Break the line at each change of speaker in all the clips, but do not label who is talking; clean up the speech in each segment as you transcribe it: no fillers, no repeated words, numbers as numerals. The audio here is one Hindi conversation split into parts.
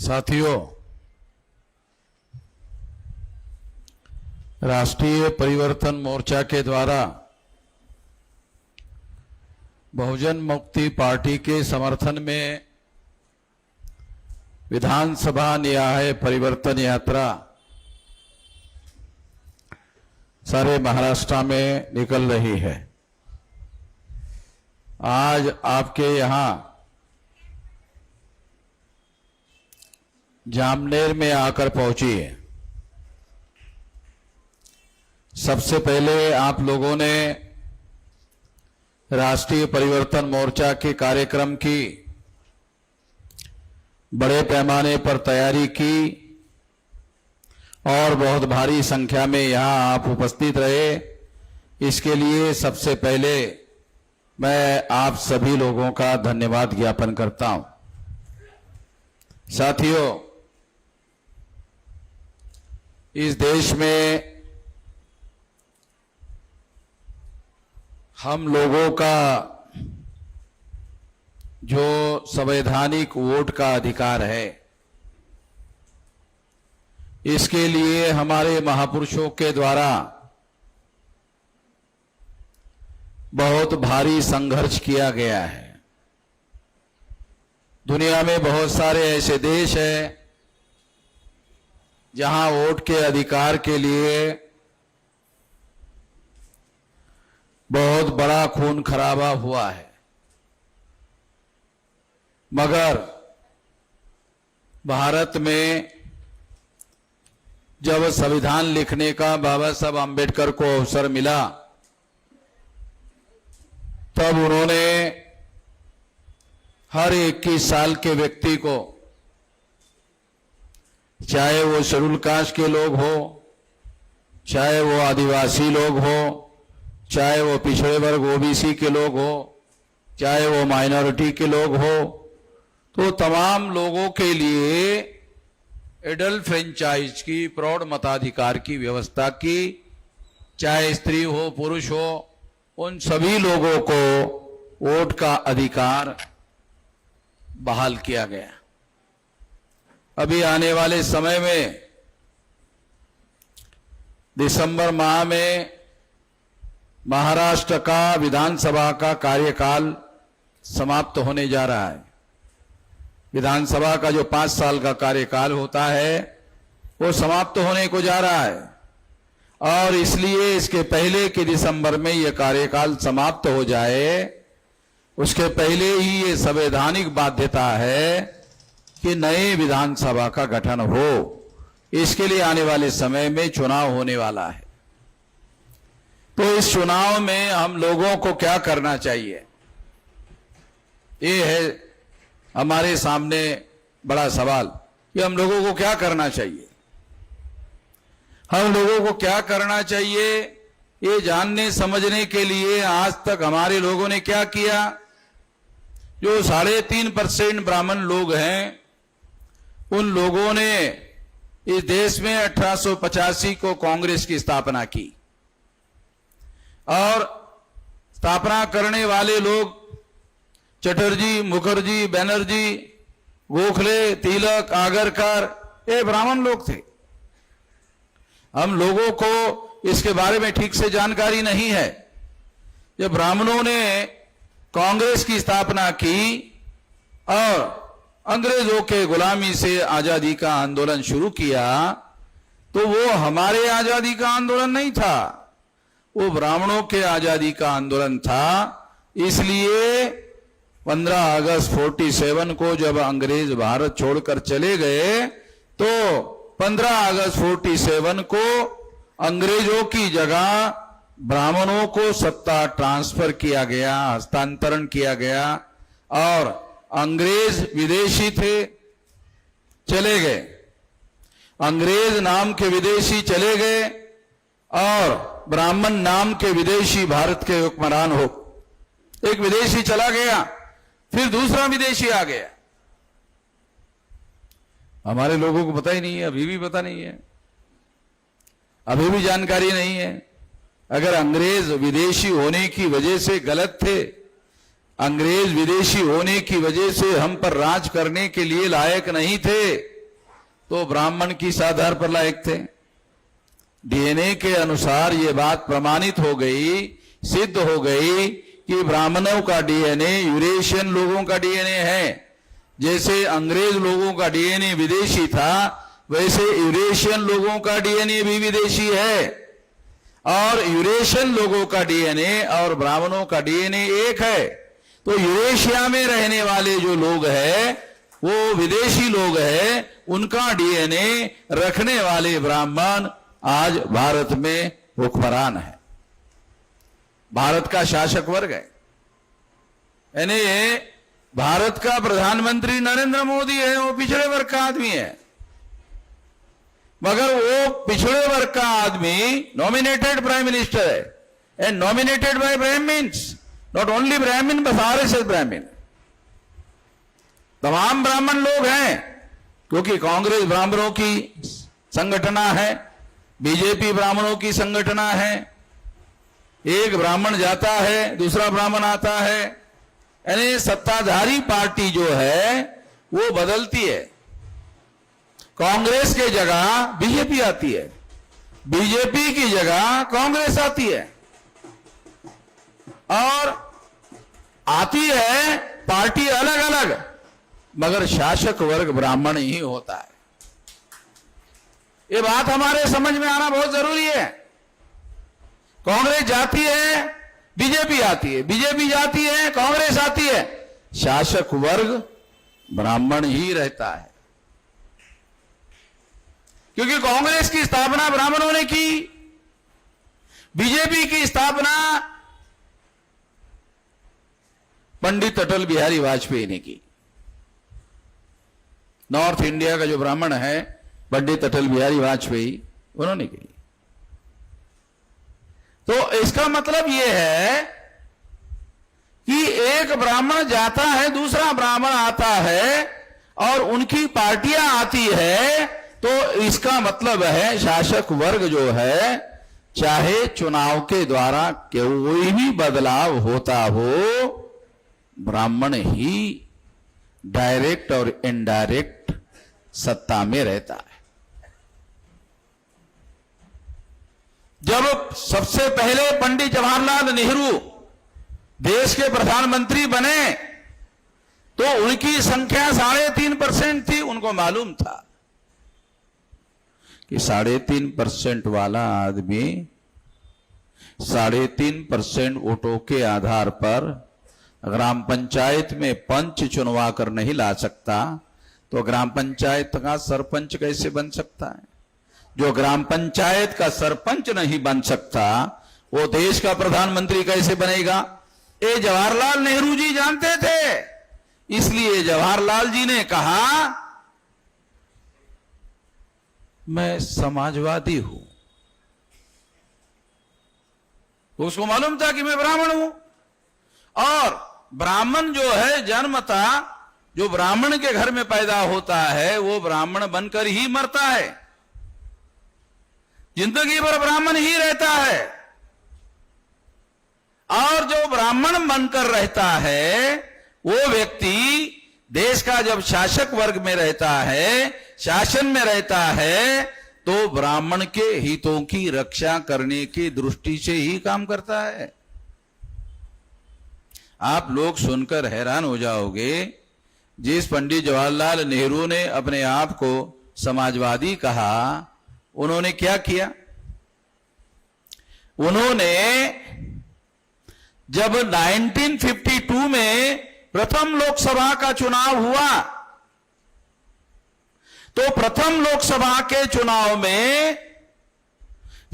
साथियों, राष्ट्रीय परिवर्तन मोर्चा के द्वारा बहुजन मुक्ति पार्टी के समर्थन में विधानसभा न्याय परिवर्तन यात्रा सारे महाराष्ट्र में निकल रही है। आज आपके यहां जामनेर में आकर पहुंची है। सबसे पहले आप लोगों ने राष्ट्रीय परिवर्तन मोर्चा के कार्यक्रम की बड़े पैमाने पर तैयारी की और बहुत भारी संख्या में यहां आप उपस्थित रहे। इसके लिए सबसे पहले मैं आप सभी लोगों का धन्यवाद ज्ञापन करता हूं। साथियों, इस देश में हम लोगों का जो संवैधानिक वोट का अधिकार है, इसके लिए हमारे महापुरुषों के द्वारा बहुत भारी संघर्ष किया गया है। दुनिया में बहुत सारे ऐसे देश हैं जहां वोट के अधिकार के लिए बहुत बड़ा खून खराबा हुआ है, मगर भारत में जब संविधान लिखने का बाबा साहब आम्बेडकर को अवसर मिला, तब उन्होंने हर 21 साल के व्यक्ति को, चाहे वो शेड्यूल कास्ट के लोग हो, चाहे वो आदिवासी लोग हो, चाहे वो पिछड़े वर्ग ओबीसी के लोग हो, चाहे वो माइनॉरिटी के लोग हो, तो तमाम लोगों के लिए एडल्ट फ्रेंचाइज की, प्रौढ़ मताधिकार की व्यवस्था की। चाहे स्त्री हो पुरुष हो, उन सभी लोगों को वोट का अधिकार बहाल किया गया। अभी आने वाले समय में दिसंबर माह में महाराष्ट्र का विधानसभा का कार्यकाल समाप्त होने जा रहा है। विधानसभा का जो 5 साल का कार्यकाल होता है वो समाप्त होने को जा रहा है, और इसलिए इसके पहले कि दिसंबर में यह कार्यकाल समाप्त हो जाए, उसके पहले ही ये संवैधानिक बाध्यता है कि नए विधानसभा का गठन हो। इसके लिए आने वाले समय में चुनाव होने वाला है। तो इस चुनाव में हम लोगों को क्या करना चाहिए, ये है हमारे सामने बड़ा सवाल कि हम लोगों को क्या करना चाहिए। हम लोगों को क्या करना चाहिए, ये जानने समझने के लिए आज तक हमारे लोगों ने क्या किया। जो 3.5% ब्राह्मण लोग हैं, उन लोगों ने इस देश में 1885 को कांग्रेस की स्थापना की, और स्थापना करने वाले लोग चटर्जी, मुखर्जी, बनर्जी, गोखले, तिलक, आगरकर, ये ब्राह्मण लोग थे। हम लोगों को इसके बारे में ठीक से जानकारी नहीं है। जब ब्राह्मणों ने कांग्रेस की स्थापना की और अंग्रेजों के गुलामी से आजादी का आंदोलन शुरू किया, तो वो हमारे आजादी का आंदोलन नहीं था, वो ब्राह्मणों के आजादी का आंदोलन था। इसलिए 15 अगस्त 47 को जब अंग्रेज भारत छोड़कर चले गए, तो 15 अगस्त 47 को अंग्रेजों की जगह ब्राह्मणों को सत्ता ट्रांसफर किया गया, हस्तांतरण किया गया, और अंग्रेज विदेशी थे, चले गए। अंग्रेज नाम के विदेशी चले गए और ब्राह्मण नाम के विदेशी भारत के हुक्मरान हो। एक विदेशी चला गया, फिर दूसरा विदेशी आ गया। हमारे लोगों को पता ही नहीं है, अभी भी पता नहीं है, अभी भी जानकारी नहीं है। अगर अंग्रेज विदेशी होने की वजह से गलत थे, अंग्रेज विदेशी होने की वजह से हम पर राज करने के लिए लायक नहीं थे, तो ब्राह्मण किस आधार पर लायक थे? डीएनए के अनुसार ये बात प्रमाणित हो गई, सिद्ध हो गई कि ब्राह्मणों का डीएनए यूरेशियन लोगों का डीएनए है। जैसे अंग्रेज लोगों का डीएनए विदेशी था, वैसे यूरेशियन लोगों का डीएनए भी विदेशी है। और यूरेशियन लोगों का डीएनए और ब्राह्मणों का डीएनए एक है। तो यूरेशिया में रहने वाले जो लोग हैं वो विदेशी लोग हैं, उनका डीएनए रखने वाले ब्राह्मण आज भारत में हुक्मरान है, भारत का शासक वर्ग है। यानी भारत का प्रधानमंत्री नरेंद्र मोदी है, वो पिछड़े वर्ग का आदमी है, मगर वो पिछड़े वर्ग का आदमी नॉमिनेटेड प्राइम मिनिस्टर है, and nominated by Brahmins, not only Brahmin but RSS Brahmin, तमाम ब्राह्मण लोग हैं। क्योंकि कांग्रेस ब्राह्मणों की संगठना है, बीजेपी ब्राह्मणों की संगठना है। एक ब्राह्मण जाता है, दूसरा ब्राह्मण आता है, यानी सत्ताधारी पार्टी जो है वो बदलती है। कांग्रेस के जगह बीजेपी आती है, बीजेपी की जगह कांग्रेस आती है, और आती है पार्टी अलग अलग, मगर शासक वर्ग ब्राह्मण ही होता है। ये बात हमारे समझ में आना बहुत जरूरी है। कांग्रेस जाती है, बीजेपी आती है, बीजेपी जाती है, कांग्रेस आती है, शासक वर्ग ब्राह्मण ही रहता है। क्योंकि कांग्रेस की स्थापना ब्राह्मणों ने की, बीजेपी की स्थापना पंडित अटल बिहारी वाजपेयी ने की। नॉर्थ इंडिया का जो ब्राह्मण है पंडित अटल बिहारी वाजपेयी, उन्होंने की। तो इसका मतलब यह है कि एक ब्राह्मण जाता है, दूसरा ब्राह्मण आता है, और उनकी पार्टियां आती है, तो इसका मतलब है शासक वर्ग जो है, चाहे चुनाव के द्वारा कोई भी बदलाव होता हो, ब्राह्मण ही डायरेक्ट और इनडायरेक्ट सत्ता में रहता है। जब सबसे पहले पंडित जवाहरलाल नेहरू देश के प्रधानमंत्री बने, तो उनकी संख्या 3.5% थी। उनको मालूम था कि 3.5% वाला आदमी 3.5% वोटों के आधार पर ग्राम पंचायत में पंच चुनवा कर नहीं ला सकता, तो ग्राम पंचायत का सरपंच कैसे बन सकता है? जो ग्राम पंचायत का सरपंच नहीं बन सकता, वो देश का प्रधानमंत्री कैसे बनेगा? ये जवाहरलाल नेहरू जी जानते थे। इसलिए जवाहरलाल जी ने कहा, मैं समाजवादी हूं। उसको मालूम था कि मैं ब्राह्मण हूं, और ब्राह्मण जो है जन्मता, जो ब्राह्मण के घर में पैदा होता है वो ब्राह्मण बनकर ही मरता है, जिंदगी भर ब्राह्मण ही रहता है। और जो ब्राह्मण बनकर रहता है वो व्यक्ति देश का जब शासक वर्ग में रहता है, शासन में रहता है, तो ब्राह्मण के हितों की रक्षा करने की दृष्टि से ही काम करता है। आप लोग सुनकर हैरान हो जाओगे, जिस पंडित जवाहरलाल नेहरू ने अपने आप को समाजवादी कहा, उन्होंने क्या किया? उन्होंने जब 1952 में प्रथम लोकसभा का चुनाव हुआ, तो प्रथम लोकसभा के चुनाव में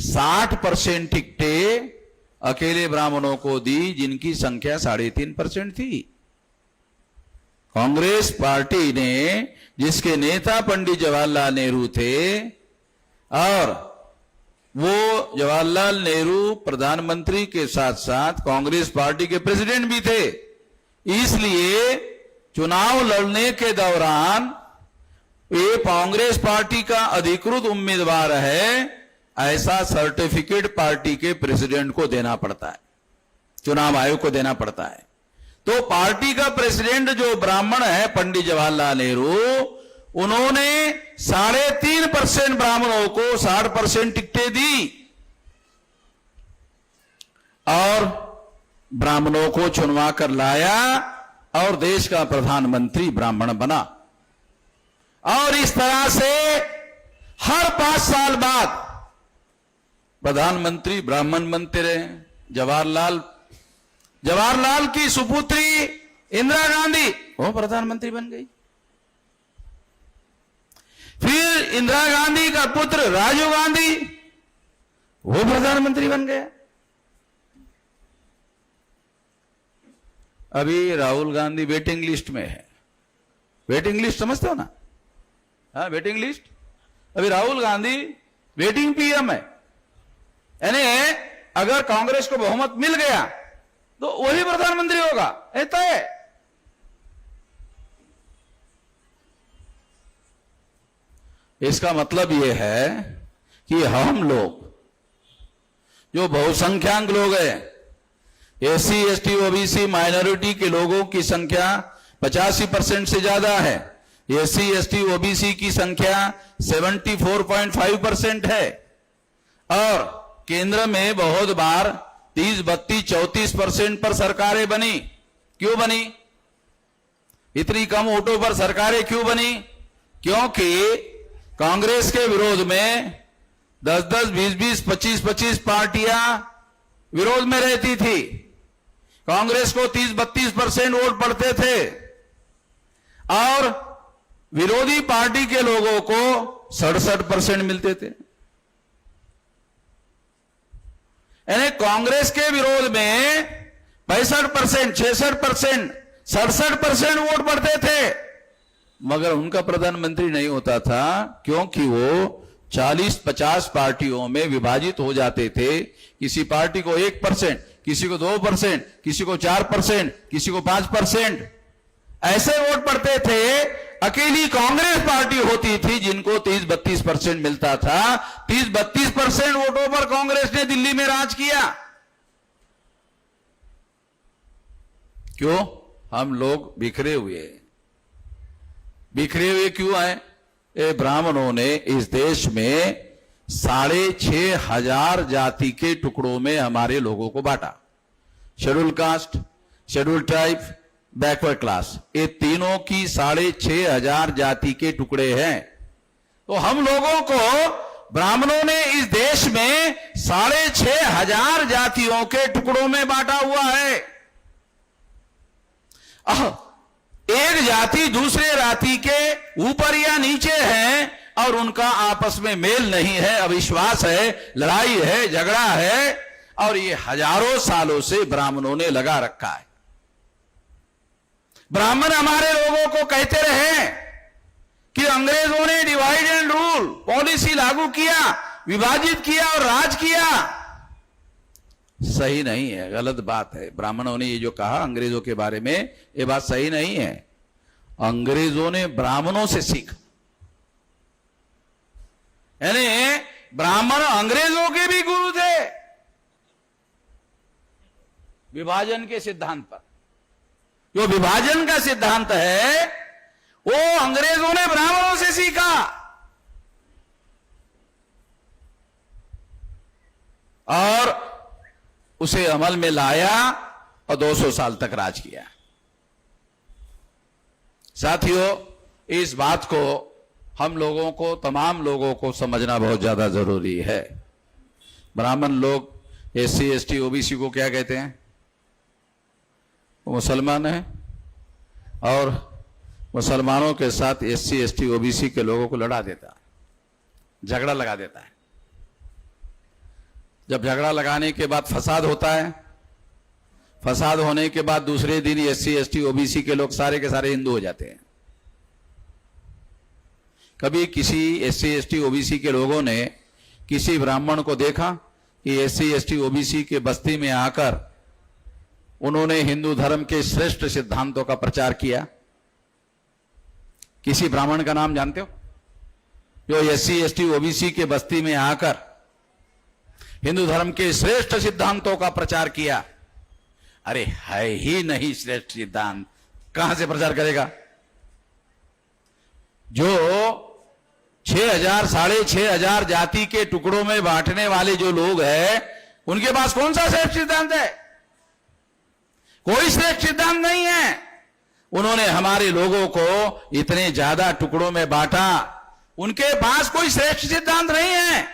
60% टिकटें अकेले ब्राह्मणों को दी, जिनकी संख्या 3.5% थी। कांग्रेस पार्टी ने, जिसके नेता पंडित जवाहरलाल नेहरू थे, और वो जवाहरलाल नेहरू प्रधानमंत्री के साथ साथ कांग्रेस पार्टी के प्रेसिडेंट भी थे, इसलिए चुनाव लड़ने के दौरान ये कांग्रेस पार्टी का अधिकृत उम्मीदवार है, ऐसा सर्टिफिकेट पार्टी के प्रेसिडेंट को देना पड़ता है, चुनाव आयोग को देना पड़ता है। तो पार्टी का प्रेसिडेंट जो ब्राह्मण है पंडित जवाहरलाल नेहरू, उन्होंने 3.5% ब्राह्मणों को 60% टिकटें दी और ब्राह्मणों को चुनवा कर लाया और देश का प्रधानमंत्री ब्राह्मण बना। और इस तरह से हर 5 साल बाद प्रधानमंत्री ब्राह्मण बनते रहे। जवाहरलाल की सुपुत्री इंदिरा गांधी वो प्रधानमंत्री बन गई। फिर इंदिरा गांधी का पुत्र राजीव गांधी वो प्रधानमंत्री बन गया। अभी राहुल गांधी वेटिंग लिस्ट में है। वेटिंग लिस्ट समझते हो ना? हाँ, वेटिंग लिस्ट। अभी राहुल गांधी वेटिंग पीएम है, यानी अगर कांग्रेस को बहुमत मिल गया तो वही प्रधानमंत्री होगा, ऐसा है। इसका मतलब यह है कि हम लोग जो बहुसंख्यक लोग हैं, एससी एसटी ओबीसी माइनॉरिटी के लोगों की संख्या 85% से ज्यादा है। एससी एसटी ओबीसी की संख्या 74.5% है और केंद्र में बहुत बार 30, 32, 34% पर सरकारें बनी। क्यों बनी? इतनी कम वोटों पर सरकारें क्यों बनी? क्योंकि कांग्रेस के विरोध में 10-10, 20-20, 25-25 पार्टियां विरोध में रहती थी। कांग्रेस को 30-32% वोट पड़ते थे और विरोधी पार्टी के लोगों को 67% मिलते थे। यानी कांग्रेस के विरोध में 65%, 66%, 67% वोट पड़ते थे, मगर उनका प्रधानमंत्री नहीं होता था क्योंकि वो 40-50 पार्टियों में विभाजित हो जाते थे। किसी पार्टी को 1%, किसी को 2%, किसी को 4%, किसी को 5%, ऐसे वोट पड़ते थे। अकेली कांग्रेस पार्टी होती थी जिनको 30-32% मिलता था। 30-32% वोटों पर कांग्रेस ने दिल्ली में राज किया। क्यों? हम लोग बिखरे हुए क्यों हैं? ये ब्राह्मणों ने इस देश में 6,500 जाति के टुकड़ों में हमारे लोगों को बांटा। Schedule caste, schedule tribe, backward class, ये तीनों की 6,500 जाति के टुकड़े हैं। तो हम लोगों को ब्राह्मणों ने इस देश में 6,500 जातियों के टुकड़ों में बांटा हुआ है। एक जाति दूसरे जाति के ऊपर या नीचे है और उनका आपस में मेल नहीं है, अविश्वास है, लड़ाई है, झगड़ा है, और ये हजारों सालों से ब्राह्मणों ने लगा रखा है। ब्राह्मण हमारे लोगों को कहते रहे कि अंग्रेजों ने डिवाइड एंड रूल पॉलिसी लागू किया, विभाजित किया और राज किया। सही नहीं है, गलत बात है। ब्राह्मणों ने ये जो कहा अंग्रेजों के बारे में, ये बात सही नहीं है। अंग्रेजों ने ब्राह्मणों से सीखा, यानी ब्राह्मण अंग्रेजों के भी गुरु थे विभाजन के सिद्धांत पर। जो विभाजन का सिद्धांत है वो अंग्रेजों ने ब्राह्मणों से सीखा और उसे अमल में लाया और 200 साल तक राज किया। साथियों, इस बात को हम लोगों को, तमाम लोगों को समझना बहुत ज्यादा जरूरी है। ब्राह्मण लोग एससी एसटी ओबीसी को क्या कहते हैं? वो मुसलमान हैं और मुसलमानों के साथ एससी एसटी ओबीसी के लोगों को लड़ा देता है, झगड़ा लगा देता है। जब झगड़ा लगाने के बाद फसाद होता है, फसाद होने के बाद दूसरे दिन एससी एसटी ओबीसी के लोग सारे के सारे हिंदू हो जाते हैं। कभी किसी एससी एसटी ओबीसी के लोगों ने किसी ब्राह्मण को देखा कि एससी एसटी ओबीसी के बस्ती में आकर उन्होंने हिंदू धर्म के श्रेष्ठ सिद्धांतों का प्रचार किया? किसी ब्राह्मण का नाम जानते हो जो एससी एसटी ओबीसी के बस्ती में आकर हिंदू धर्म के श्रेष्ठ सिद्धांतों का प्रचार किया? अरे है ही नहीं श्रेष्ठ सिद्धांत, कहां से प्रचार करेगा? जो 6,000 6,500 जाति के टुकड़ों में बांटने वाले जो लोग हैं, उनके पास कौन सा श्रेष्ठ सिद्धांत है? कोई श्रेष्ठ सिद्धांत नहीं है। उन्होंने हमारे लोगों को इतने ज्यादा टुकड़ों में बांटा, उनके पास कोई श्रेष्ठ सिद्धांत नहीं है।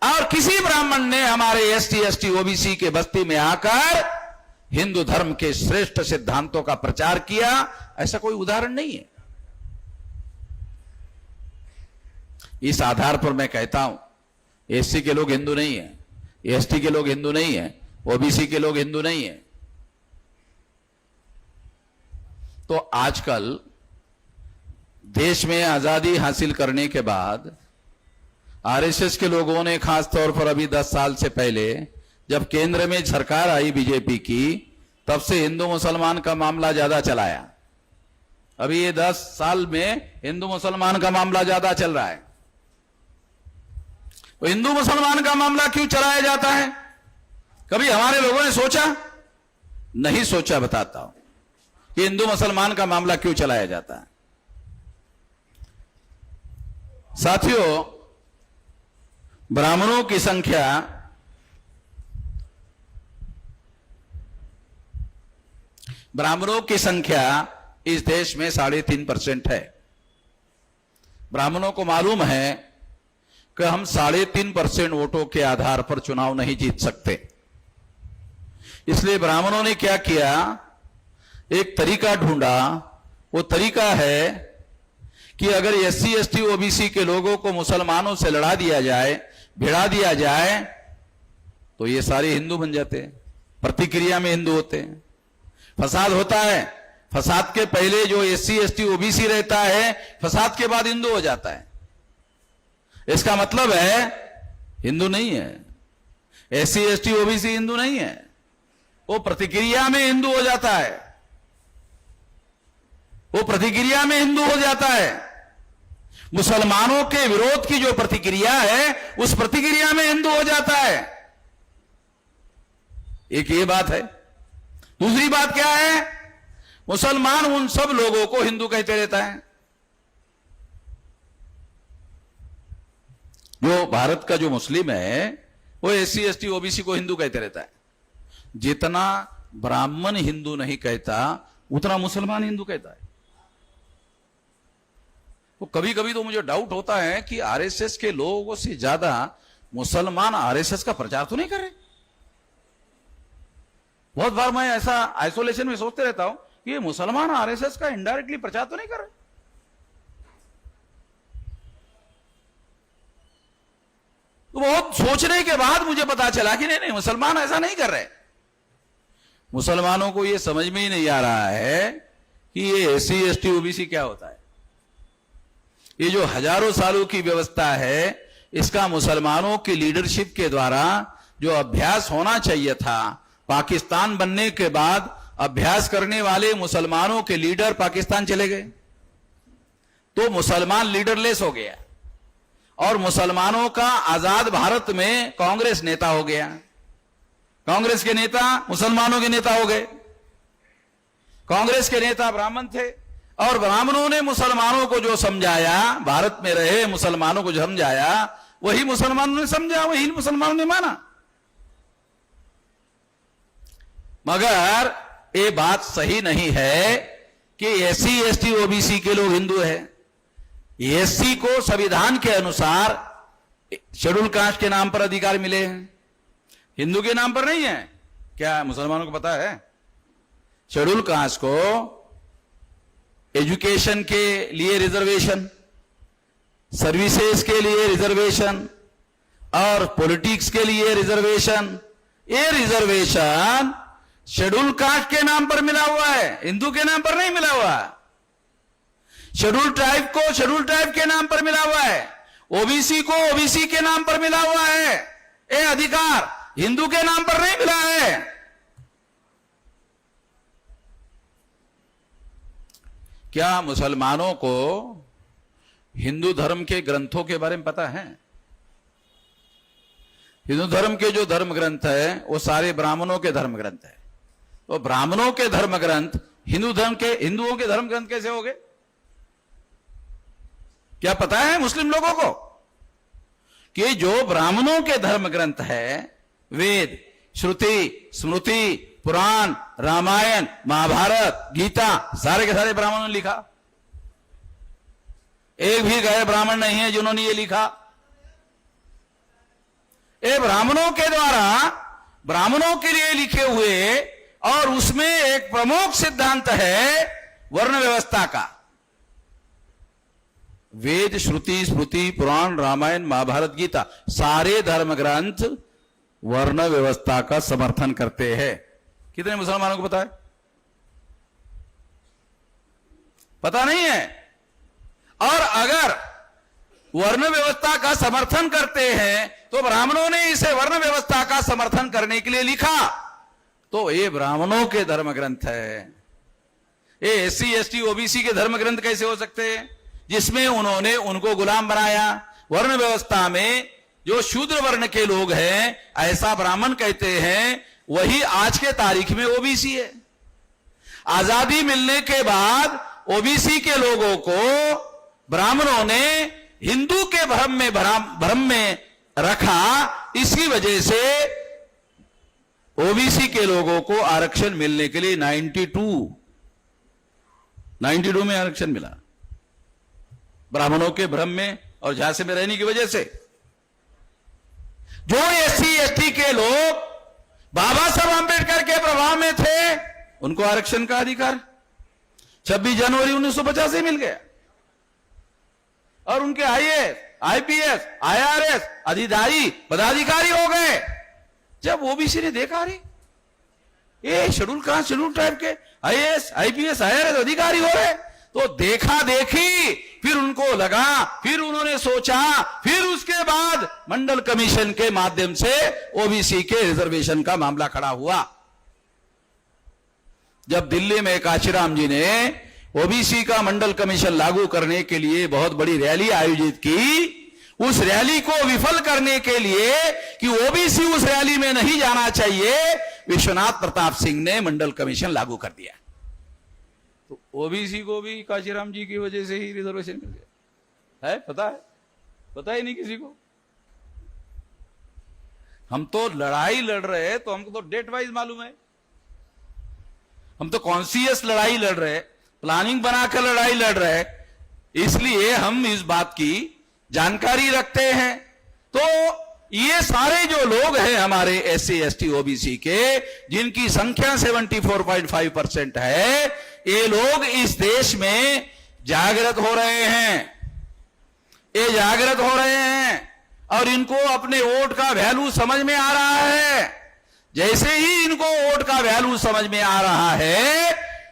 और किसी ब्राह्मण ने हमारे एसटी एसटी ओबीसी के बस्ती में आकर हिंदू धर्म के श्रेष्ठ सिद्धांतों का प्रचार किया, ऐसा कोई उदाहरण नहीं है। इस आधार पर मैं कहता हूं, एससी के लोग हिंदू नहीं है, एसटी के लोग हिंदू नहीं है, ओबीसी के लोग हिंदू नहीं है। तो आजकल देश में आजादी हासिल करने के बाद आरएसएस के लोगों ने खास तौर पर अभी 10 साल से पहले जब केंद्र में सरकार आई बीजेपी की, तब से हिंदू मुसलमान का मामला ज्यादा चलाया। अभी ये 10 साल में हिंदू मुसलमान का मामला ज्यादा चल रहा है। तो हिंदू मुसलमान का मामला क्यों चलाया जाता है? कभी हमारे लोगों ने सोचा? नहीं सोचा। बताता हूं कि हिंदू मुसलमान का मामला क्यों चलाया जाता है। साथियों, ब्राह्मणों की संख्या इस देश में 3.5% है। ब्राह्मणों को मालूम है कि हम 3.5% वोटों के आधार पर चुनाव नहीं जीत सकते। इसलिए ब्राह्मणों ने क्या किया, एक तरीका ढूंढा। वो तरीका है कि अगर एससी एसटी ओबीसी के लोगों को मुसलमानों से लड़ा दिया जाए, भिड़ा दिया जाए, तो ये सारे हिंदू बन जाते हैं, प्रतिक्रिया में हिंदू होते हैं। फसाद होता है, फसाद के पहले जो एससी एसटी ओबीसी रहता है, फसाद के बाद हिंदू हो जाता है। इसका मतलब है हिंदू नहीं है, एससी एसटी ओबीसी हिंदू नहीं है, वो प्रतिक्रिया में हिंदू हो जाता है। वो प्रतिक्रिया में हिंदू हो जाता है। मुसलमानों के विरोध की जो प्रतिक्रिया है, उस प्रतिक्रिया में हिंदू हो जाता है। एक ये बात है। दूसरी बात क्या है? मुसलमान उन सब लोगों को हिंदू कहते रहता है। जो भारत का जो मुस्लिम है, वो एससी एसटी ओबीसी को हिंदू कहते रहता है। जितना ब्राह्मण हिंदू नहीं कहता, उतना मुसलमान हिंदू कहता है। तो कभी कभी तो मुझे डाउट होता है कि आरएसएस के लोगों से ज्यादा मुसलमान आरएसएस का प्रचार तो नहीं कर रहे। बहुत बार मैं ऐसा आइसोलेशन में सोचते रहता हूं कि ये मुसलमान आरएसएस का इनडायरेक्टली प्रचार तो नहीं कर रहे। तो बहुत सोचने के बाद मुझे पता चला कि नहीं, मुसलमान ऐसा नहीं कर रहे। मुसलमानों को यह समझ में ही नहीं आ रहा है कि ये एससी एसटी ओबीसी क्या होता है। ये जो हजारों सालों की व्यवस्था है, इसका मुसलमानों की लीडरशिप के द्वारा जो अभ्यास होना चाहिए था, पाकिस्तान बनने के बाद अभ्यास करने वाले मुसलमानों के लीडर पाकिस्तान चले गए, तो मुसलमान लीडरलेस हो गया और मुसलमानों का आजाद भारत में कांग्रेस नेता हो गया। कांग्रेस के नेता मुसलमानों के नेता हो गए। कांग्रेस के नेता ब्राह्मण थे और ब्राह्मणों ने मुसलमानों को जो समझाया, भारत में रहे मुसलमानों को समझाया, वही मुसलमानों ने समझा, वही मुसलमानों ने माना। मगर ये बात सही नहीं है कि एससी एसटी ओबीसी के लोग हिंदू है। एससी को संविधान के अनुसार शेड्यूल कास्ट के नाम पर अधिकार मिले हैं, हिंदू के नाम पर नहीं है। क्या मुसलमानों को पता है? शेड्यूल कास्ट को एजुकेशन के लिए रिजर्वेशन, सर्विसेज के लिए रिजर्वेशन और पॉलिटिक्स के लिए रिजर्वेशन, ये रिजर्वेशन शेड्यूल कास्ट के नाम पर मिला हुआ है, हिंदू के नाम पर नहीं मिला हुआ। शेड्यूल ट्राइब को शेड्यूल ट्राइब के नाम पर मिला हुआ है, ओबीसी को ओबीसी के नाम पर मिला हुआ है। ये अधिकार हिंदू के नाम पर नहीं मिला है। क्या मुसलमानों को हिंदू धर्म के ग्रंथों के बारे में पता है? हिंदू धर्म के जो धर्म ग्रंथ है वो सारे ब्राह्मणों के धर्म ग्रंथ है। तो ब्राह्मणों के धर्म ग्रंथ हिंदुओं के धर्म ग्रंथ कैसे हो गए? क्या पता है मुस्लिम लोगों को कि जो ब्राह्मणों के धर्म ग्रंथ है, वेद, श्रुति, स्मृति, पुराण, रामायण, महाभारत, गीता, सारे के सारे ब्राह्मणों ने लिखा। एक भी गैर ब्राह्मण नहीं है जिन्होंने ये लिखा। ये ब्राह्मणों के द्वारा ब्राह्मणों के लिए लिखे हुए, और उसमें एक प्रमुख सिद्धांत है वर्ण व्यवस्था का। वेद, श्रुति, स्मृति, पुराण, रामायण, महाभारत, गीता, सारे धर्म ग्रंथ वर्ण व्यवस्था का समर्थन करते हैं। कितने मुसलमानों को पता है? पता नहीं है। और अगर वर्ण व्यवस्था का समर्थन करते हैं तो ब्राह्मणों ने इसे वर्ण व्यवस्था का समर्थन करने के लिए लिखा, तो ये ब्राह्मणों के धर्म ग्रंथ है। ये एससी, एसटी, ओबीसी के धर्म ग्रंथ कैसे हो सकते हैं जिसमें उन्होंने उनको गुलाम बनाया? वर्ण व्यवस्था में जो शूद्र वर्ण के लोग हैं, ऐसा ब्राह्मण कहते हैं, वही आज के तारीख में ओबीसी है। आजादी मिलने के बाद ओबीसी के लोगों को ब्राह्मणों ने हिंदू के भ्रम में रखा। इसी वजह से ओबीसी के लोगों को आरक्षण मिलने के लिए 92 में आरक्षण मिला, ब्राह्मणों के भ्रम में और झांसे में रहने की वजह से। जो एससी एसटी के लोग बाबा साहब अंबेडकर के प्रभाव में थे, उनको आरक्षण का अधिकार 26 जनवरी 1950 से मिल गया। और उनके आईएएस, आईपीएस, आईआरएस अधिकारी पदाधिकारी हो गए। जब ओबीसी ने देखा, रे ये शेड्यूल कास्ट, शेड्यूल ट्राइब के आईएएस, आईपीएस, आईआरएस अधिकारी हो रहे, तो देखा देखी, फिर उनको लगा, फिर उन्होंने सोचा, फिर उसके बाद मंडल कमीशन के माध्यम से ओबीसी के रिजर्वेशन का मामला खड़ा हुआ। जब दिल्ली में काशीराम जी ने ओबीसी का मंडल कमीशन लागू करने के लिए बहुत बड़ी रैली आयोजित की, उस रैली को विफल करने के लिए कि ओबीसी उस रैली में नहीं जाना चाहिए, विश्वनाथ प्रताप सिंह ने मंडल कमीशन लागू कर दिया। तो ओबीसी को भी काशीराम जी की वजह से ही रिजर्वेशन मिल गया है। पता ही नहीं किसी को। हम तो लड़ाई लड़ रहे हैं, तो हमको तो डेट वाइज मालूम है। हम तो कॉन्शियस लड़ाई लड़ रहे हैं, प्लानिंग बनाकर लड़ाई लड़ रहे हैं, इसलिए हम इस बात की जानकारी रखते हैं। तो ये सारे जो लोग हैं हमारे एससी, एसटी, ओबीसी के, जिनकी संख्या 74.5% है, ये लोग इस देश में जागृत हो रहे हैं। ये जागृत हो रहे हैं और इनको अपने वोट का वैल्यू समझ में आ रहा है। जैसे ही इनको वोट का वैल्यू समझ में आ रहा है,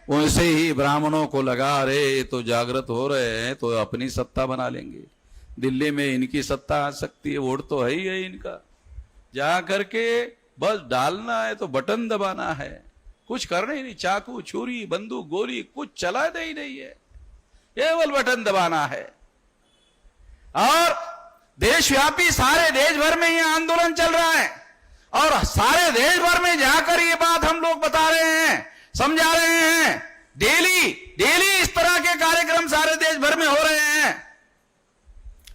वैसे ही ब्राह्मणों को लगा, अरे तो जागृत हो रहे हैं तो अपनी सत्ता बना लेंगे। दिल्ली में इनकी सत्ता आ सकती है, वोट तो है ही है इनका, जा करके बस डालना है तो बटन दबाना है, कुछ करना ही नहीं। चाकू, छुरी, बंदूक, गोली कुछ चला दे ही नहीं है, केवल बटन दबाना है। और देशव्यापी सारे देश भर में यह आंदोलन चल रहा है, और सारे देश भर में जाकर ये बात हम लोग बता रहे हैं, समझा रहे हैं। डेली इस तरह के कार्यक्रम सारे देश भर में हो रहे हैं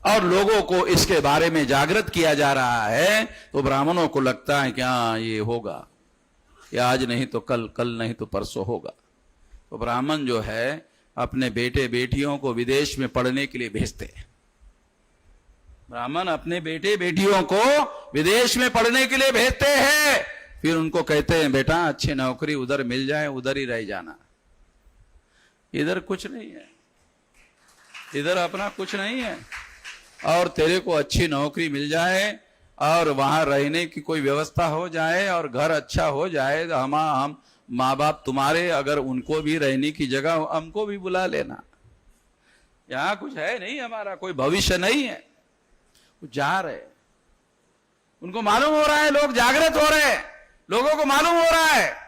और लोगों को इसके बारे में जागृत किया जा रहा है। तो ब्राह्मणों को लगता है कि हाँ ये होगा, ये आज नहीं तो कल, कल नहीं तो परसों होगा। तो ब्राह्मण जो है अपने बेटे बेटियों को विदेश में पढ़ने के लिए भेजते हैं। ब्राह्मण अपने बेटे बेटियों को विदेश में पढ़ने के लिए भेजते हैं, फिर उनको कहते हैं बेटा अच्छी नौकरी उधर मिल जाए, उधर ही रह जाना। इधर कुछ नहीं है, इधर अपना कुछ नहीं है, और तेरे को अच्छी नौकरी मिल जाए और वहां रहने की कोई व्यवस्था हो जाए और घर अच्छा हो जाए, तो हम माँ बाप तुम्हारे, अगर उनको भी रहने की जगह हमको भी बुला लेना। यहाँ कुछ है नहीं, हमारा कोई भविष्य नहीं है। जा रहे, उनको मालूम हो रहा है, लोग जागृत हो रहे हैं, लोगों को मालूम हो रहा है।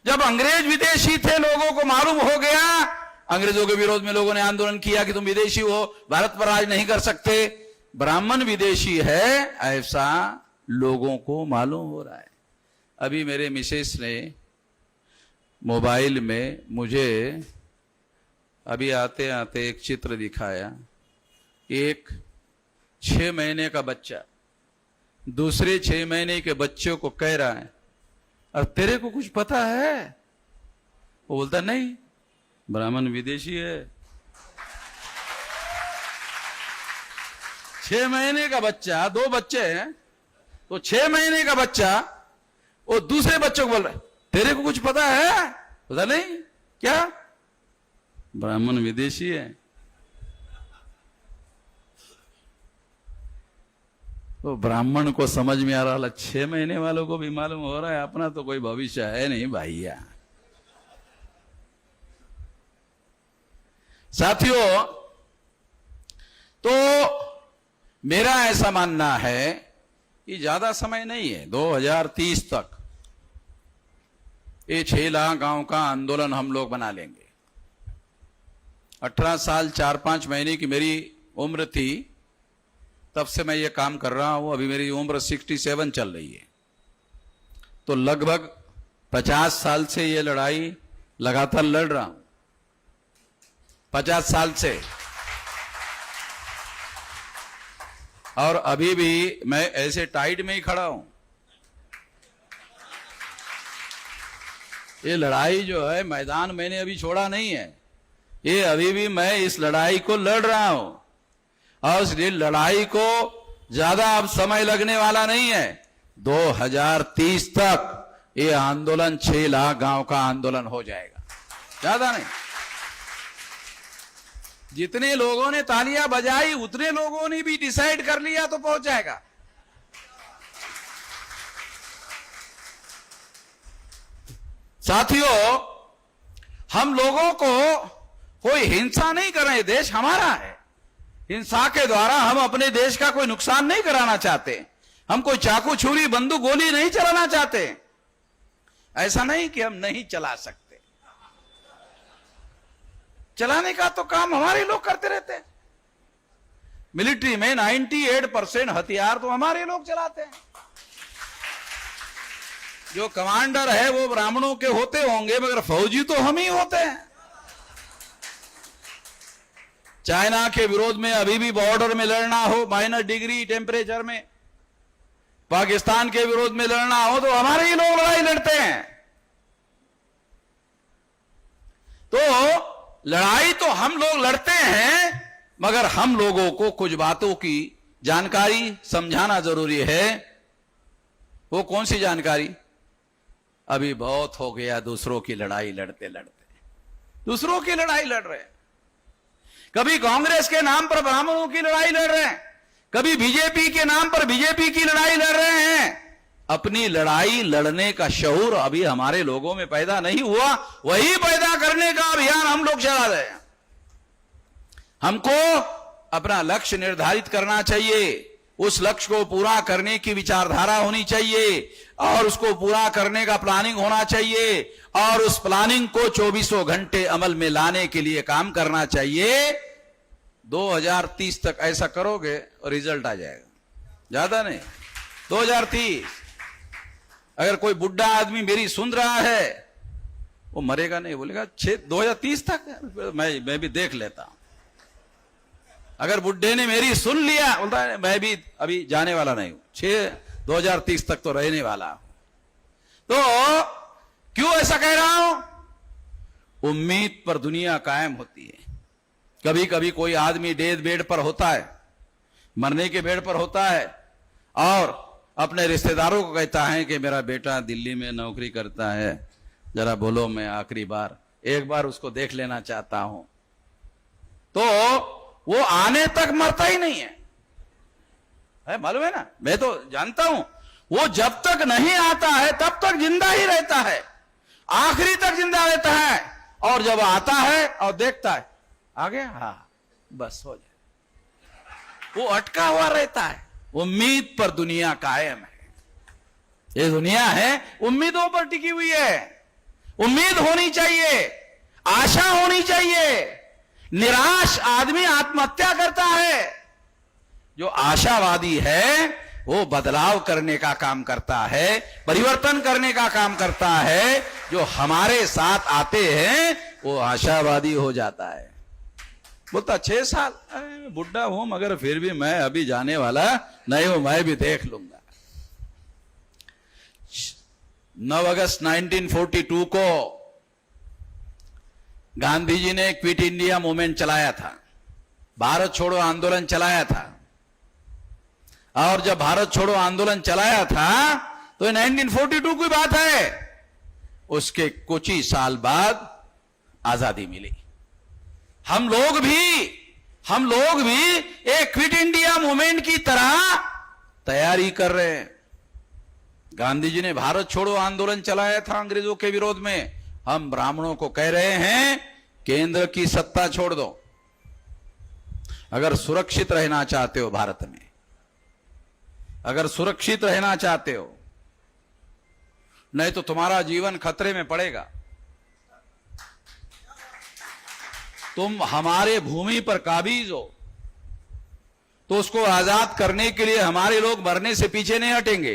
जब अंग्रेज विदेशी थे, लोगों को मालूम हो गया, अंग्रेजों के विरोध में लोगों ने आंदोलन किया कि तुम विदेशी हो, भारत पर राज नहीं कर सकते। ब्राह्मण विदेशी है, ऐसा लोगों को मालूम हो रहा है। अभी मेरे मिसेस ने मोबाइल में मुझे अभी आते आते एक चित्र दिखाया, एक 6 महीने का बच्चा दूसरे 6 महीने के बच्चों को कह रहा है, अब तेरे को कुछ पता है? वो बोलता नहीं, ब्राह्मण विदेशी है। 6 महीने का बच्चा, 2 बच्चे हैं तो 6 महीने का बच्चा वो दूसरे बच्चों को बोल रहा है, तेरे को कुछ पता है? पता नहीं क्या? ब्राह्मण विदेशी है। तो ब्राह्मण को समझ में आ रहा, 6 महीने वालों को भी मालूम हो रहा है अपना तो कोई भविष्य है नहीं भैया। साथियों, तो मेरा ऐसा मानना है कि ज्यादा समय नहीं है, 2030 तक ये 6 लाख गांव का आंदोलन हम लोग बना लेंगे। 18 साल 4-5 महीने की मेरी उम्र थी तब से मैं ये काम कर रहा हूं। अभी मेरी उम्र 67 चल रही है, तो लगभग 50 साल से ये लड़ाई लगातार लड़ रहा हूं। 50 साल से। और अभी भी मैं ऐसे टाइट में ही खड़ा हूं। ये लड़ाई जो है, मैदान मैंने अभी छोड़ा नहीं है, ये अभी भी मैं इस लड़ाई को लड़ रहा हूं। और इस लड़ाई को ज्यादा अब समय लगने वाला नहीं है। 2030 तक ये आंदोलन 6 लाख गांव का आंदोलन हो जाएगा, ज्यादा नहीं। जितने लोगों ने तालियां बजाई उतने लोगों ने भी डिसाइड कर लिया तो पहुंच जाएगा। साथियों, हम लोगों को कोई हिंसा नहीं कर रहे, देश हमारा है। हिंसा के द्वारा हम अपने देश का कोई नुकसान नहीं कराना चाहते। हम कोई चाकू छुरी बंदूक गोली नहीं चलाना चाहते। ऐसा नहीं कि हम नहीं चला सकते, चलाने का तो काम हमारे लोग करते रहते हैं। मिलिट्री में 98% हथियार तो हमारे लोग चलाते हैं। जो कमांडर है वो ब्राह्मणों के होते होंगे, मगर फौजी तो हम ही होते हैं। चाइना के विरोध में अभी भी बॉर्डर में लड़ना हो -डिग्री टेम्परेचर में, पाकिस्तान के विरोध में लड़ना हो तो हमारे ही लोग लड़ाई लड़ते हैं। तो लड़ाई तो हम लोग लड़ते हैं, मगर हम लोगों को कुछ बातों की जानकारी समझाना जरूरी है। वो कौन सी जानकारी? अभी बहुत हो गया दूसरों की लड़ाई लड़ते लड़ते, दूसरों की लड़ाई लड़ रहे हैं। कभी कांग्रेस के नाम पर ब्राह्मणों की लड़ाई लड़ रहे हैं, कभी बीजेपी के नाम पर बीजेपी की लड़ाई लड़ रहे हैं। अपनी लड़ाई लड़ने का शऊर अभी हमारे लोगों में पैदा नहीं हुआ, वही पैदा करने का अभियान हम लोग चला रहे हैं। हमको अपना लक्ष्य निर्धारित करना चाहिए, उस लक्ष्य को पूरा करने की विचारधारा होनी चाहिए और उसको पूरा करने का प्लानिंग होना चाहिए और उस प्लानिंग को 24 घंटे अमल में लाने के लिए काम करना चाहिए। 2030 तक ऐसा करोगे और रिजल्ट आ जाएगा, ज्यादा नहीं। 2030 अगर कोई बुढ़ा आदमी मेरी सुन रहा है, वो मरेगा नहीं, बोलेगा 2030 तक मैं भी देख लेता हूं। अगर बुढ़े ने मेरी सुन लिया, बोलता है मैं भी अभी जाने वाला नहीं हूं, 2030 तक तो रहने वाला हूं। तो क्यों ऐसा कह रहा हूं? उम्मीद पर दुनिया कायम होती है। कभी कभी कोई आदमी डेथ बेड पर होता है, मरने के बेड पर होता है और अपने रिश्तेदारों को कहता है कि मेरा बेटा दिल्ली में नौकरी करता है, जरा बोलो मैं आखिरी बार एक बार उसको देख लेना चाहता हूं। तो वो आने तक मरता ही नहीं है, मालूम है ना? मैं तो जानता हूं, वो जब तक नहीं आता है तब तक जिंदा ही रहता है, आखिरी तक जिंदा रहता है। और जब आता है और देखता है आ गया, हाँ बस हो जाए, वो अटका हुआ रहता है। उम्मीद पर दुनिया कायम है। ये दुनिया है उम्मीदों पर टिकी हुई है। उम्मीद होनी चाहिए, आशा होनी चाहिए। निराश आदमी आत्महत्या करता है। जो आशावादी है वो बदलाव करने का काम करता है, परिवर्तन करने का काम करता है। जो हमारे साथ आते हैं वो आशावादी हो जाता है। बोलता 6 साल, बुढ़ा हूं मगर फिर भी मैं अभी जाने वाला नहीं हूं, मैं भी देख लूंगा। 9 अगस्त 1942 को गांधी जी ने क्विट इंडिया मूवमेंट चलाया था, भारत छोड़ो आंदोलन चलाया था। और जब भारत छोड़ो आंदोलन चलाया था तो 1942 की बात है, उसके कुछ ही साल बाद आजादी मिली। हम लोग भी एक क्विट इंडिया मूवमेंट की तरह तैयारी कर रहे हैं। गांधी जी ने भारत छोड़ो आंदोलन चलाया था अंग्रेजों के विरोध में, हम ब्राह्मणों को कह रहे हैं केंद्र की सत्ता छोड़ दो। अगर सुरक्षित रहना चाहते हो भारत में, अगर सुरक्षित रहना चाहते हो, नहीं तो तुम्हारा जीवन खतरे में पड़ेगा। तुम हमारे भूमि पर काबिज हो तो उसको आजाद करने के लिए हमारे लोग मरने से पीछे नहीं हटेंगे।